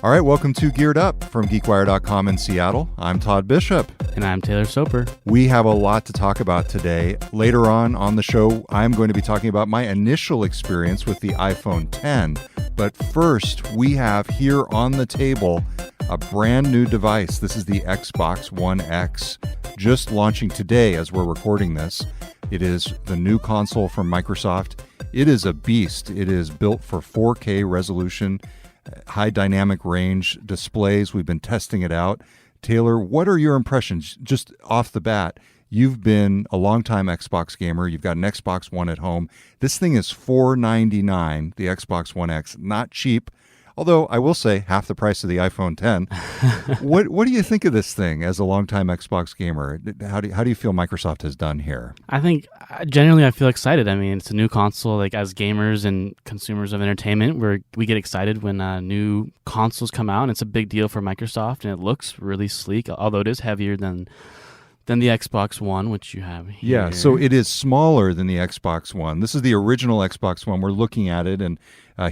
All right, welcome to Geared Up from GeekWire.com in Seattle. I'm Todd Bishop. And I'm Taylor Soper. We have a lot to talk about today. Later on the show, I'm going to be talking about my initial experience with the iPhone X. But first, we have here on the table a brand new device. This is the Xbox One X, just launching today as we're recording this. It is the new console from Microsoft. It is a beast. It is built for 4K resolution, high dynamic range displays. We've been testing it out. Taylor, what are your impressions just off the bat? You've been a longtime Xbox gamer. You've got an Xbox One at home. This thing is $499, the Xbox One X. Not cheap. Although I will say half the price of the iPhone X. What do you think of this thing as a longtime Xbox gamer? How do you feel Microsoft has done here? I think generally I feel excited. I mean, it's a new console. Like as gamers and consumers of entertainment, we get excited when new consoles come out. And it's a big deal for Microsoft, and it looks really sleek, although it is heavier than the Xbox One, which you have here. Yeah, so it is smaller than the Xbox One. This is the original Xbox One. We're looking at it, and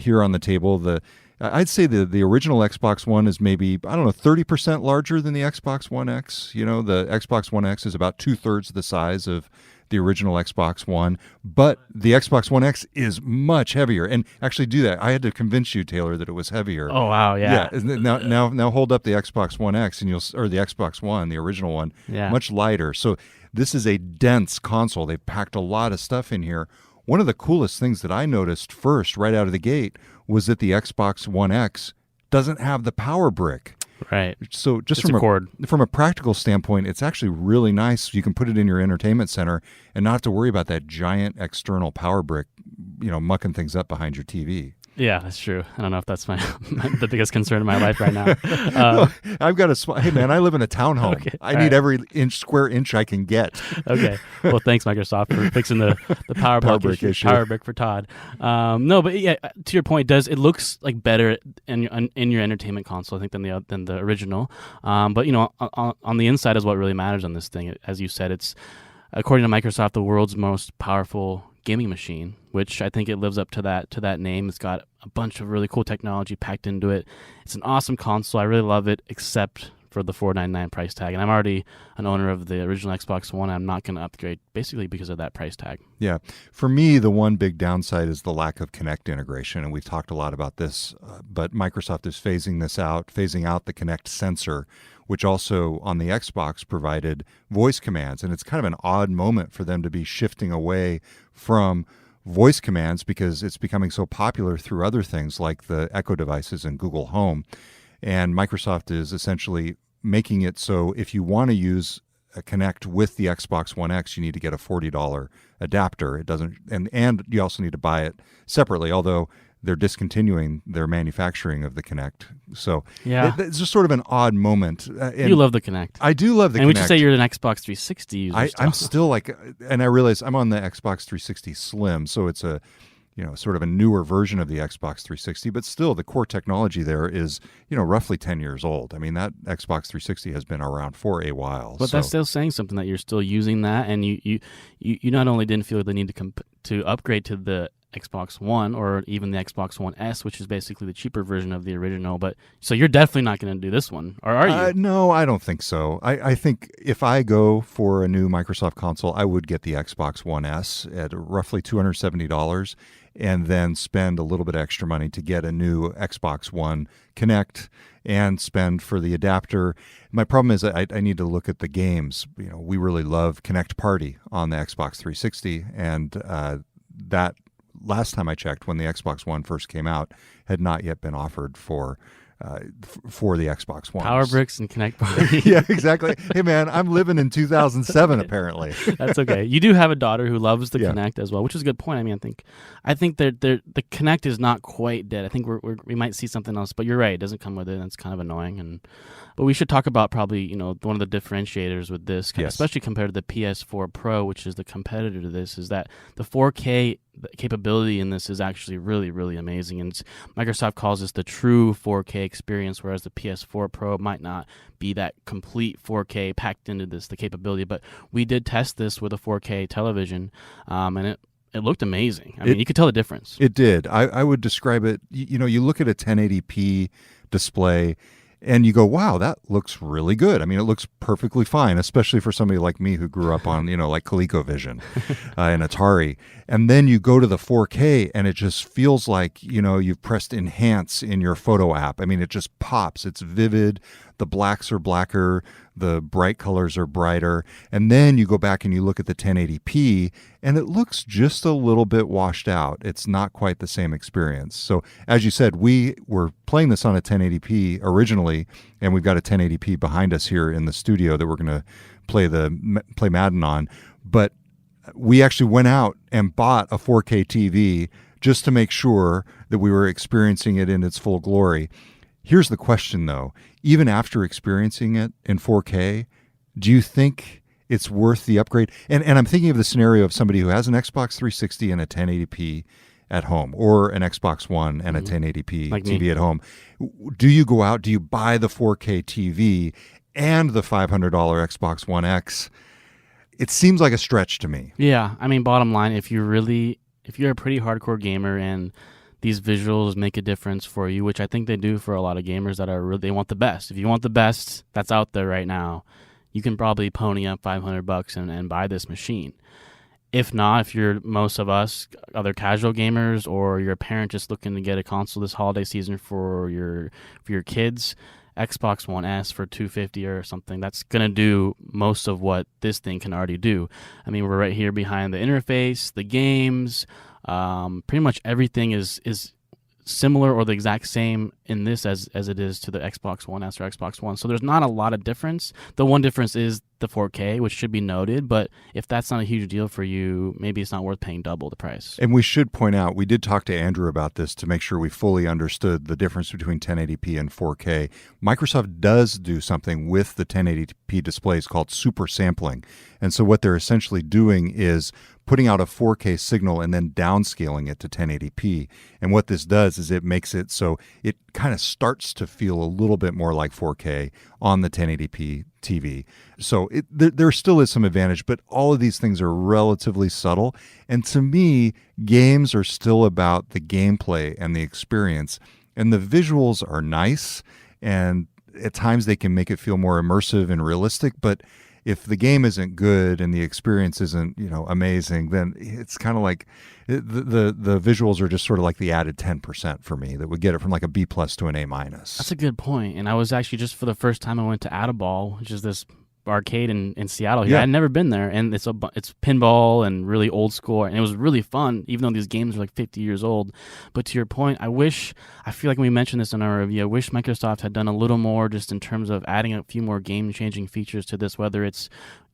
here on the table, I'd say the original Xbox One is maybe, 30% larger than the Xbox One X. You know, the Xbox One X is about 2/3 the size of the original Xbox One, but the Xbox One X is much heavier. And actually do that. I had to convince you, Taylor, that it was heavier. Oh, wow, yeah. Now hold up the Xbox One X or the Xbox One, the original one, much lighter. So this is a dense console. They've packed a lot of stuff in here. One of the coolest things that I noticed first, right out of the gate, was that the Xbox One X doesn't have the power brick. Right. So just from a practical standpoint, it's actually really nice. You can put it in your entertainment center and not have to worry about that giant external power brick, mucking things up behind your TV. Yeah, that's true. I don't know if that's the biggest concern in my life right now. I've got hey man, I live in a townhome. Okay, I need every square inch I can get. Okay. Well, thanks Microsoft for fixing the power brick issue. Power brick for Todd. No, but yeah, to your point, it looks like better in your entertainment console, I think, than the original. But on the inside is what really matters on this thing. As you said, it's, according to Microsoft, the world's most powerful gaming machine, which I think it lives up to that name. It's got a bunch of really cool technology packed into it. It's an awesome console. I really love it, except for the $499 price tag. And I'm already an owner of the original Xbox One. I'm not going to upgrade, basically because of that price tag. Yeah. For me, the one big downside is the lack of Kinect integration. And we've talked a lot about this, but Microsoft is phasing out the Kinect sensor, which also on the Xbox provided voice commands. And it's kind of an odd moment for them to be shifting away from voice commands because it's becoming so popular through other things like the Echo devices and Google Home. And Microsoft is essentially making it so if you want to use a Kinect with the Xbox One X, you need to get a $40 adapter. It doesn't, and you also need to buy it separately, although they're discontinuing their manufacturing of the Kinect. So it's just sort of an odd moment. You love the Kinect. I do love the Kinect. And would you say you're an Xbox 360 user I'm still and I realize I'm on the Xbox 360 Slim, so it's a sort of a newer version of the Xbox 360, but still the core technology there is, roughly 10 years old. I mean, that Xbox 360 has been around for a while. But that's still saying something, that you're still using that, and you not only didn't feel the need to upgrade to the Xbox One or even the Xbox One S, which is basically the cheaper version of the original. But so you're definitely not going to do this one, or are you? No, I don't think so. I think if I go for a new Microsoft console, I would get the Xbox One S at roughly $270 and then spend a little bit extra money to get a new Xbox One Kinect and spend for the adapter. My problem is I need to look at the games. We really love Kinect Party on the Xbox 360, and that last time I checked, when the Xbox One first came out, had not yet been offered for the Xbox One. Power bricks and Kinect Party. Yeah, exactly. Hey, man, I'm living in 2007, apparently. That's okay. You do have a daughter who loves the Kinect as well, which is a good point. I mean, I think the Kinect is not quite dead. I think we might see something else, but you're right. It doesn't come with it, and it's kind of annoying. But we should talk about probably, one of the differentiators with this, especially compared to the PS4 Pro, which is the competitor to this, is that the 4K capability in this is actually really, really amazing. And Microsoft calls this the true 4K experience, whereas the PS4 Pro might not be that complete 4K packed into the capability. But we did test this with a 4K television, and it looked amazing. I mean, you could tell the difference. It did. I would describe it, you look at a 1080p display, and you go, wow, that looks really good. I mean, it looks perfectly fine, especially for somebody like me who grew up on, like ColecoVision and Atari. And then you go to the 4K and it just feels like, you've pressed enhance in your photo app. I mean, it just pops. It's vivid. The blacks are blacker. The bright colors are brighter. And then you go back and you look at the 1080p and it looks just a little bit washed out. It's not quite the same experience. So as you said, we were playing this on a 1080p originally, and we've got a 1080p behind us here in the studio that we're going to play Madden on. But we actually went out and bought a 4K TV just to make sure that we were experiencing it in its full glory. Here's the question, though. Even after experiencing it in 4K, do you think it's worth the upgrade? And I'm thinking of the scenario of somebody who has an Xbox 360 and a 1080p at home, or an Xbox One and a 1080p like TV me. at home. Do you go out? Do you buy the 4K TV and the $500 Xbox One X? It seems like a stretch to me. Yeah, I mean, bottom line, if you're a pretty hardcore gamer and these visuals make a difference for you, which I think they do for a lot of gamers that they want the best. If you want the best that's out there right now, you can probably pony up $500 and buy this machine. If not, if you're most of us, other casual gamers, or you're a parent just looking to get a console this holiday season for your kids, Xbox One S for $250 or something, that's going to do most of what this thing can already do. I mean, we're right here behind the interface, the games, pretty much everything is similar or the exact same in this as it is to the Xbox One S or Xbox One. So there's not a lot of difference. The one difference is the 4K, which should be noted, but if that's not a huge deal for you, maybe it's not worth paying double the price. And we should point out, we did talk to Andrew about this to make sure we fully understood the difference between 1080p and 4K. Microsoft does do something with the 1080p displays called super sampling. And so what they're essentially doing is putting out a 4K signal and then downscaling it to 1080p. And what this does is it makes it so it kind of starts to feel a little bit more like 4K on the 1080p TV. So there still is some advantage, but all of these things are relatively subtle. And to me, games are still about the gameplay and the experience. And the visuals are nice, and at times they can make it feel more immersive and realistic, but if the game isn't good and the experience isn't, amazing, then it's kind of like the visuals are just sort of like the added 10% for me that would get it from like a B+ to an A-. That's a good point. And I was actually just for the first time I went to Adaball, which is this arcade in Seattle here. Yeah. I'd never been there, and it's pinball and really old school, and it was really fun, even though these games are like 50 years old. But to your point, I feel like we mentioned this in our review, I wish Microsoft had done a little more just in terms of adding a few more game-changing features to this, whether it's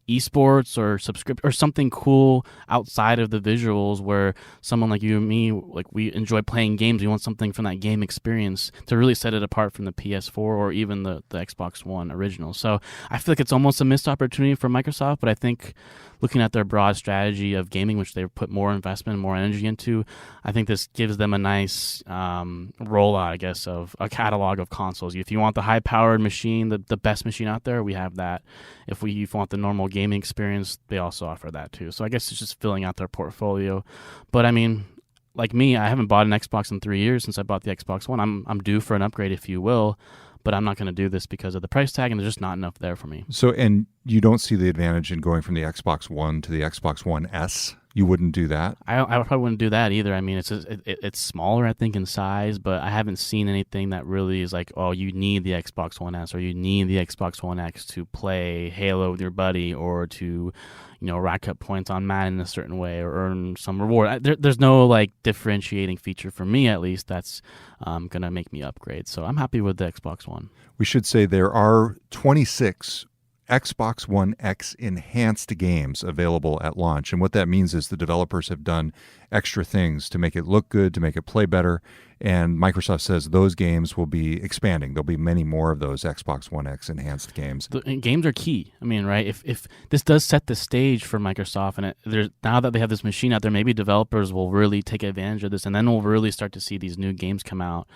esports or or something cool outside of the visuals, where someone like you and me, like, we enjoy playing games, we want something from that game experience to really set it apart from the PS4 or even the Xbox One original. So I feel like it's almost a missed opportunity for Microsoft, but I think looking at their broad strategy of gaming, which they've put more investment, more energy into, I think this gives them a nice rollout, I guess, of a catalog of consoles. If you want the high-powered machine, the best machine out there, we have that. If you want the normal gaming experience, they also offer that too. So I guess it's just filling out their portfolio. But I mean, like me, I haven't bought an Xbox in 3 years since I bought the Xbox One. I'm due for an upgrade, if you will. But I'm not going to do this because of the price tag, and there's just not enough there for me. So, and you don't see the advantage in going from the Xbox One to the Xbox One S? You wouldn't do that? I probably wouldn't do that either. I mean, it's smaller, I think, in size, but I haven't seen anything that really is like, oh, you need the Xbox One S or you need the Xbox One X to play Halo with your buddy, or to, rack up points on Madden in a certain way or earn some reward. There's no like differentiating feature for me, at least, that's going to make me upgrade. So I'm happy with the Xbox One. We should say there are 26 Xbox One X enhanced games available at launch. And what that means is the developers have done extra things to make it look good, to make it play better. And Microsoft says those games will be expanding. There'll be many more of those Xbox One X enhanced games. The games are key. I mean, right? If this does set the stage for Microsoft, and now that they have this machine out there, maybe developers will really take advantage of this, and then we'll really start to see these new games come out.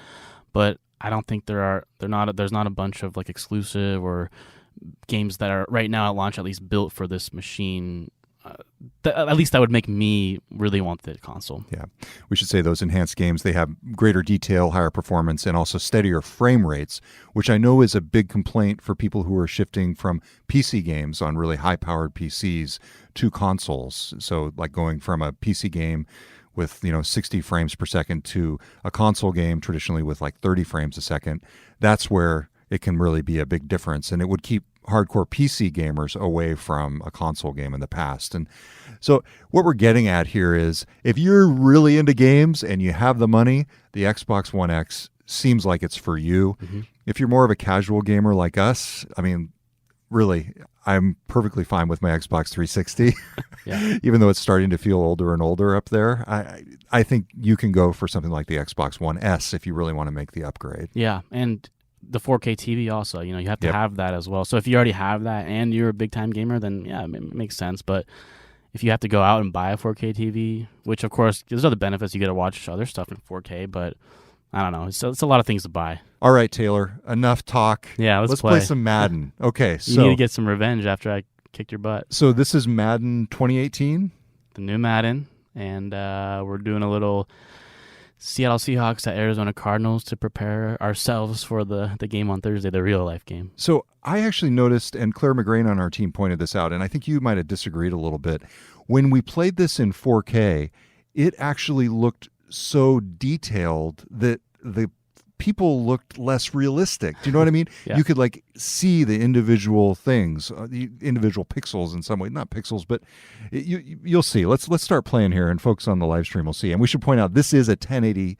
But I don't think there's not a bunch of like exclusive or games that are right now at launch at least built for this machine at least that would make me really want the console. Yeah. We should say those enhanced games, they have greater detail, higher performance, and also steadier frame rates, which I know is a big complaint for people who are shifting from PC games on really high-powered PCs to consoles. So like going from a PC game with 60 frames per second to a console game traditionally with like 30 frames a second, that's where it can really be a big difference. And it would keep hardcore PC gamers away from a console game in the past. And so what we're getting at here is if you're really into games and you have the money, the Xbox One X seems like it's for you. Mm-hmm. If you're more of a casual gamer like us, I mean, really, I'm perfectly fine with my Xbox 360, yeah. Even though it's starting to feel older and older up there. I think you can go for something like the Xbox One S if you really want to make the upgrade. Yeah, and the 4K TV also, you have to have that as well. So if you already have that and you're a big-time gamer, then yeah, it makes sense. But if you have to go out and buy a 4K TV, which of course, there's other benefits. You get to watch other stuff in 4K, but I don't know. It's a lot of things to buy. All right, Taylor, enough talk. Yeah, let's play some Madden. Okay, so you need to get some revenge after I kicked your butt. So this is Madden 2018? The new Madden, and we're doing a little Seattle Seahawks at Arizona Cardinals to prepare ourselves for the game on Thursday, the real-life game. So I actually noticed, and Claire McGrain on our team pointed this out, and I think you might have disagreed a little bit. When we played this in 4K, it actually looked so detailed that the people looked less realistic. Do you know what I mean? Yeah. You could like see the individual things, the individual pixels in some way. Not pixels, but you'll see. Let's start playing here, and folks on the live stream will see. And we should point out this is a 1080p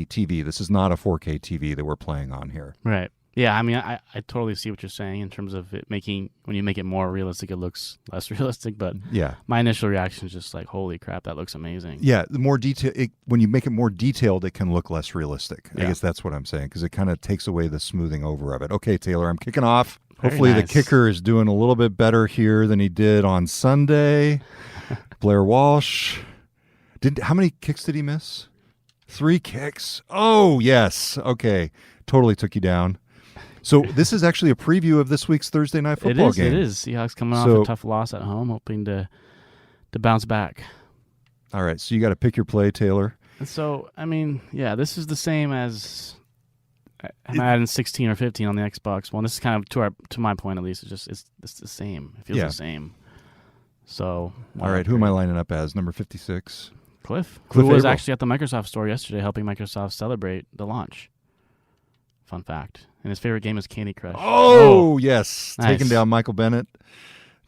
TV. This is not a 4K TV that we're playing on here. Right. Yeah, I mean, I totally see what you're saying in terms of it making, when you make it more realistic, it looks less realistic. But yeah, my initial reaction is just like, holy crap, that looks amazing. Yeah, the more detail, when you make it more detailed, it can look less realistic. Yeah. I guess that's what I'm saying, because it kind of takes away the smoothing over of it. Okay, Taylor, I'm kicking off. Hopefully the kicker is doing a little bit better here than he did on Sunday. Blair Walsh. How many kicks did he miss? 3 kicks. Oh, yes. Okay, totally took you down. So this is actually a preview of this week's Thursday Night Football game. It is. Seahawks coming off a tough loss at home, hoping to bounce back. All right, so you got to pick your play, Taylor. And so, I mean, yeah, this is the same as Madden 16 or 15 on the Xbox One. This is kind of, to my point at least, it's the same. It feels the same. So, all right, who am I lining up as? Number 56? Cliff who was actually at the Microsoft store yesterday helping Microsoft celebrate the launch. Fun fact. And his favorite game is Candy Crush. Oh, yes. Nice. Taking down Michael Bennett.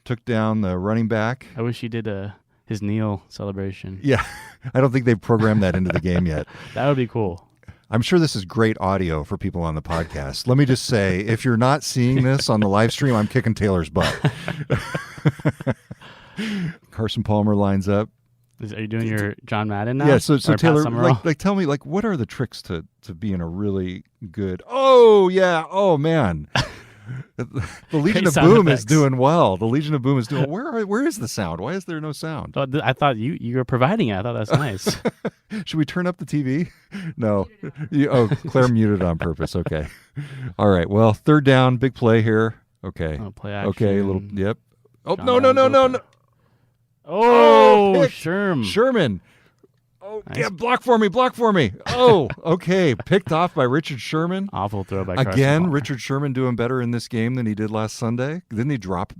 Took down the running back. I wish he did his kneel celebration. Yeah. I don't think they've programmed that into the game yet. That would be cool. I'm sure this is great audio for people on the podcast. Let me just say, if you're not seeing this on the live stream, I'm kicking Taylor's butt. Carson Palmer lines up. Are you doing your John Madden now? Yeah, so Taylor, tell me, what are the tricks to being a really good... Oh, yeah, oh, man. The Legion of Boom is doing well. The Legion of Boom is doing... Where is the sound? Why is there no sound? Oh, I thought you were providing it. I thought that's nice. Should we turn up the TV? No. Claire muted on purpose. Okay. All right, well, third down, big play here. Okay. Play action. Okay, yep. Oh, John no. Oh, Sherman. Oh, nice. Yeah, block for me. Oh, okay. Picked off by Richard Sherman. Awful throw by Carson again. Palmer. Richard Sherman doing better in this game than he did last Sunday. Didn't he drop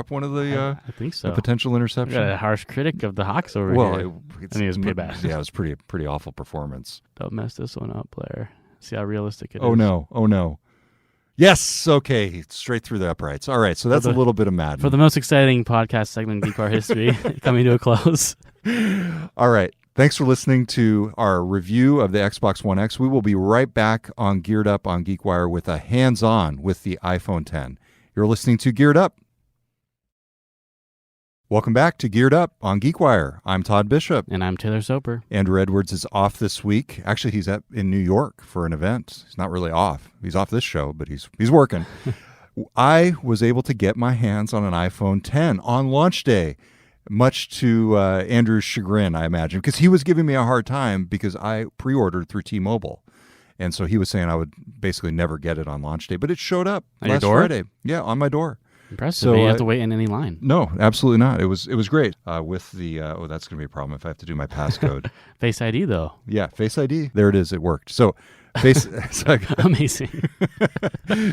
one of the? I think so. The potential interception. Got a harsh critic of the Hawks over here. Well, he was pretty bad. Yeah, it was pretty awful performance. Don't mess this one up, Blair. See how realistic it is. Oh no. Yes, okay, straight through the uprights. All right, so that's a little bit of Madden. For the most exciting podcast segment in GeekWire history, coming to a close. All right, thanks for listening to our review of the Xbox One X. We will be right back on Geared Up on GeekWire with a hands-on with the iPhone 10. You're listening to Geared Up. Welcome back to Geared Up on GeekWire. I'm Todd Bishop. And I'm Taylor Soper. Andrew Edwards is off this week. Actually, he's in New York for an event. He's not really off. He's off this show, but he's working. I was able to get my hands on an iPhone 10 on launch day, much to Andrew's chagrin, I imagine, because he was giving me a hard time because I pre-ordered through T-Mobile. And so he was saying I would basically never get it on launch day, but it showed up last Friday. Yeah, on my door. Impressive. So you didn't have to wait in any line. No, absolutely not. It was great. With the that's going to be a problem if I have to do my passcode. Face ID though. Yeah, Face ID. There it is. It worked. So Face. Amazing.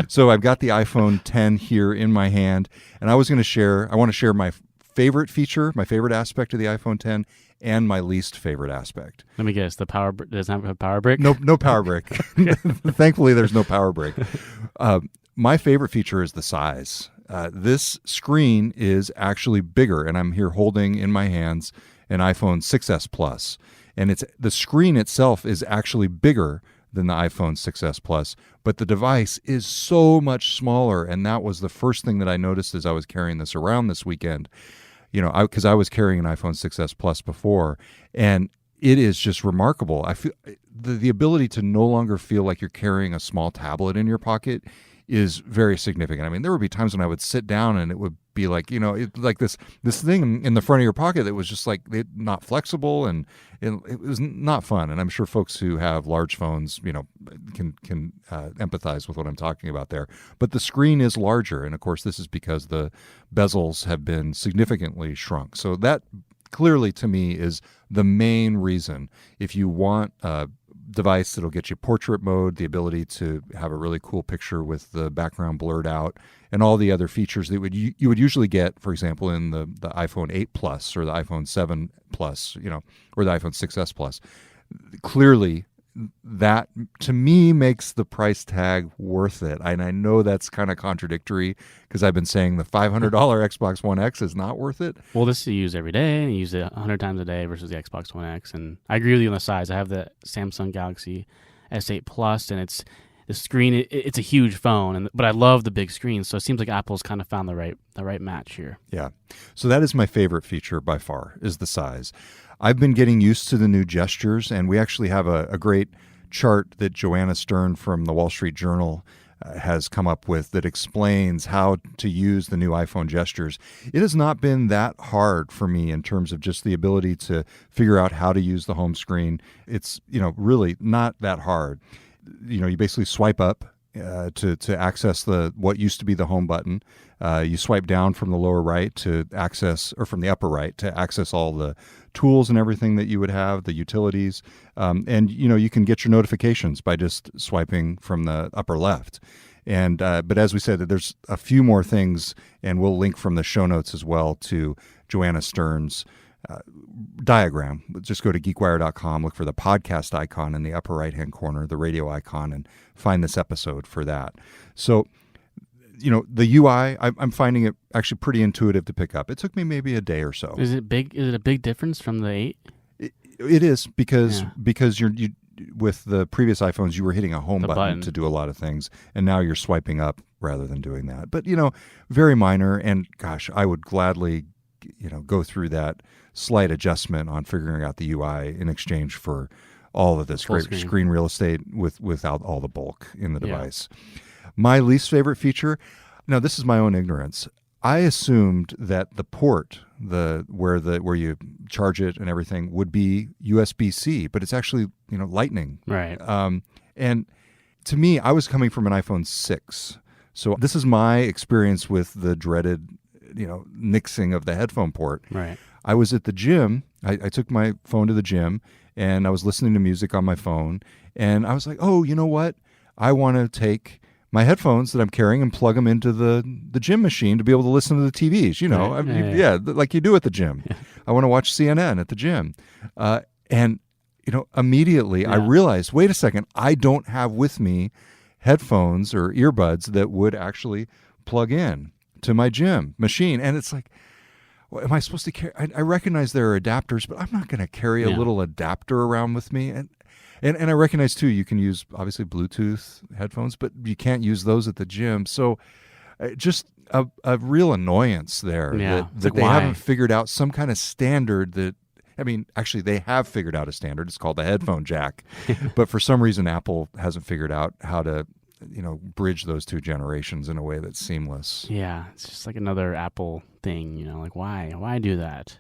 So I've got the iPhone 10 here in my hand, and I want to share my favorite feature, my favorite aspect of the iPhone 10, and my least favorite aspect. Let me guess. The power doesn't have a power brick? No power brick. Thankfully, there's no power brick. My favorite feature is the size. This screen is actually bigger, and I'm here holding in my hands an iPhone 6s Plus, and the screen itself is actually bigger than the iPhone 6s Plus, but the device is so much smaller, and that was the first thing that I noticed as I was carrying this around this weekend. Because I was carrying an iPhone 6s Plus before, and it is just remarkable. I feel the ability to no longer feel like you're carrying a small tablet in your pocket is very significant. I mean, there would be times when I would sit down and it would be like, like this thing in the front of your pocket that was just like not flexible, and it was not fun. And I'm sure folks who have large phones, can empathize with what I'm talking about there. But the screen is larger, and of course, this is because the bezels have been significantly shrunk. So that clearly, to me, is the main reason. If you want a device that'll get you portrait mode, the ability to have a really cool picture with the background blurred out, and all the other features that you would usually get, for example, in the iPhone 8 Plus or the iPhone 7 Plus, or the iPhone 6s Plus. Clearly, that to me makes the price tag worth it. And I know that's kind of contradictory because I've been saying the $500 Xbox One X is not worth it. Well, this you use every day, and you use it 100 times a day versus the Xbox One X. And I agree with you on the size. I have the Samsung Galaxy S8 Plus, and the screen. It's a huge phone, but I love the big screen. So it seems like Apple's kind of found the right match here. Yeah. So that is my favorite feature by far, is the size. I've been getting used to the new gestures, and we actually have a great chart that Joanna Stern from the Wall Street Journal has come up with that explains how to use the new iPhone gestures. It has not been that hard for me in terms of just the ability to figure out how to use the home screen. It's, really not that hard. You basically swipe up to access what used to be the home button. You swipe down from the lower right to access, or from the upper right to access all the tools and everything that you would have, the utilities. And you can get your notifications by just swiping from the upper left. And but as we said, there's a few more things, and we'll link from the show notes as well to Joanna Stern's diagram. Just go to geekwire.com, look for the podcast icon in the upper right-hand corner, the radio icon, and find this episode for that. So, the UI, I'm finding it actually pretty intuitive to pick up. It took me maybe a day or so. Is it big? Is it a big difference from the 8? It is because you with the previous iPhones, you were hitting a home button to do a lot of things, and now you're swiping up rather than doing that. But very minor. And gosh, I would gladly go through that slight adjustment on figuring out the UI in exchange for all of this great screen real estate without all the bulk in the device. My least favorite feature, now this is my own ignorance. I assumed that the port, where you charge it and everything, would be USB-C, but it's actually Lightning. Right. And to me, I was coming from an iPhone 6, so this is my experience with the dreaded nixing of the headphone port. Right. I was at the gym. I took my phone to the gym, and I was listening to music on my phone, and I was like, oh, you know what? I want to take my headphones that I'm carrying and plug them into the gym machine to be able to listen to the TVs, like you do at the gym. Yeah. I want to watch CNN at the gym. And immediately I realized, wait a second, I don't have with me headphones or earbuds that would actually plug in to my gym machine. And it's like, well, am I supposed to carry? I recognize there are adapters, but I'm not going to carry a little adapter around with me. And I recognize, too, you can use, obviously, Bluetooth headphones, but you can't use those at the gym. So just a real annoyance there that they haven't figured out some kind of standard that, actually, they have figured out a standard. It's called the headphone jack. But for some reason, Apple hasn't figured out how to, bridge those two generations in a way that's seamless. Yeah, it's just like another Apple thing, like why? Why do that?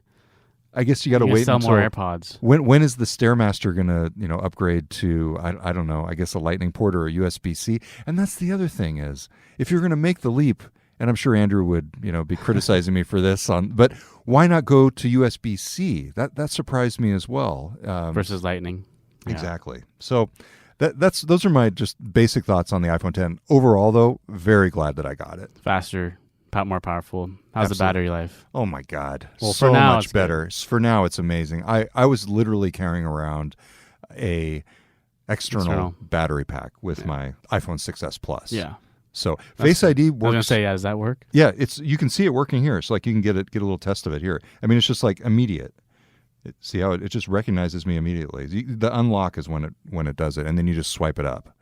I guess you got to wait until until more AirPods. When is the Stairmaster going to upgrade to I don't know, I guess a Lightning port or a USB-C? And that's the other thing is, if you're going to make the leap and I'm sure Andrew would, be criticizing me for this but why not go to USB-C? That surprised me as well. Versus Lightning. Yeah. Exactly. So those are my just basic thoughts on the iPhone 10. Overall, though, very glad that I got it. Faster, more powerful. How's the battery life? Oh my God. Well, so for now, much better. Good. For now, it's amazing. I was literally carrying around a external battery pack with my iPhone 6s Plus. Yeah. So Face ID works. I was going to say, does that work? Yeah, you can see it working here. It's like you can get a little test of it here. I mean, it's just like immediate. See how it just recognizes me immediately. The unlock is when it does it, and then you just swipe it up.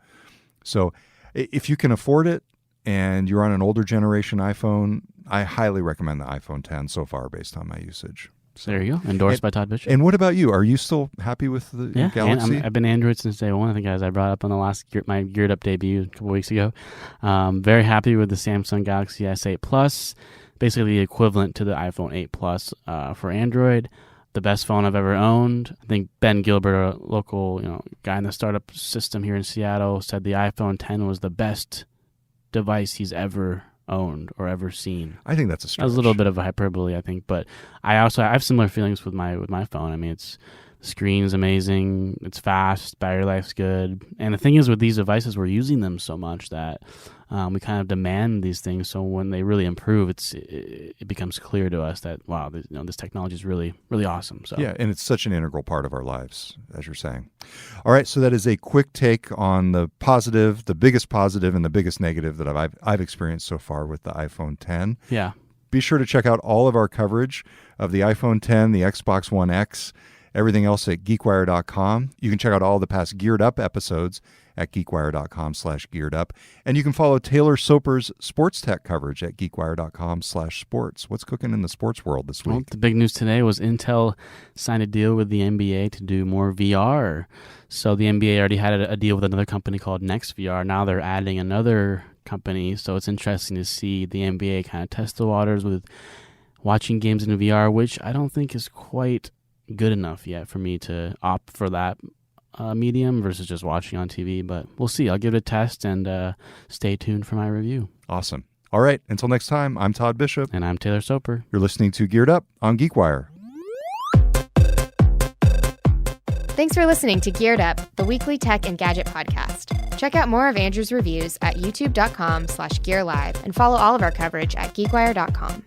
So if you can afford it and you're on an older generation iPhone, I highly recommend the iPhone 10 so far based on my usage. So, there you go. Endorsed by Todd Bishop. And what about you? Are you still happy with the Galaxy? I've been Android since day one. I think, as I brought up on my Geared Up debut a couple weeks ago. Very happy with the Samsung Galaxy S8 Plus, basically the equivalent to the iPhone 8 Plus for Android. The best phone I've ever owned. I think Ben Gilbert, a local guy in the startup system here in Seattle, said the iPhone 10 was the best device he's ever owned or ever seen. I think that's a stretch. That was a little bit of a hyperbole, I think, but I have similar feelings with my phone. I mean, the screen's amazing, it's fast, battery life's good, and the thing is, with these devices, we're using them so much that we kind of demand these things. So when they really improve, it becomes clear to us that wow, this technology is really, really awesome. So yeah, and it's such an integral part of our lives, as you're saying. All right, so that is a quick take on the positive, the biggest positive, and the biggest negative that I've experienced so far with the iPhone 10. Yeah. Be sure to check out all of our coverage of the iPhone 10, the Xbox One X, everything else at geekwire.com. You can check out all the past Geared Up episodes at geekwire.com/gearedup. And you can follow Taylor Soper's sports tech coverage at geekwire.com/sports. What's cooking in the sports world this week? Well, the big news today was Intel signed a deal with the NBA to do more VR. So the NBA already had a deal with another company called NextVR. Now they're adding another company. So it's interesting to see the NBA kind of test the waters with watching games in VR, which I don't think is quite good enough yet for me to opt for that medium versus just watching on TV, but we'll see. I'll give it a test and stay tuned for my review. Awesome. All right. Until next time, I'm Todd Bishop. And I'm Taylor Soper. You're listening to Geared Up on GeekWire. Thanks for listening to Geared Up, the weekly tech and gadget podcast. Check out more of Andrew's reviews at youtube.com/gearlive and follow all of our coverage at geekwire.com.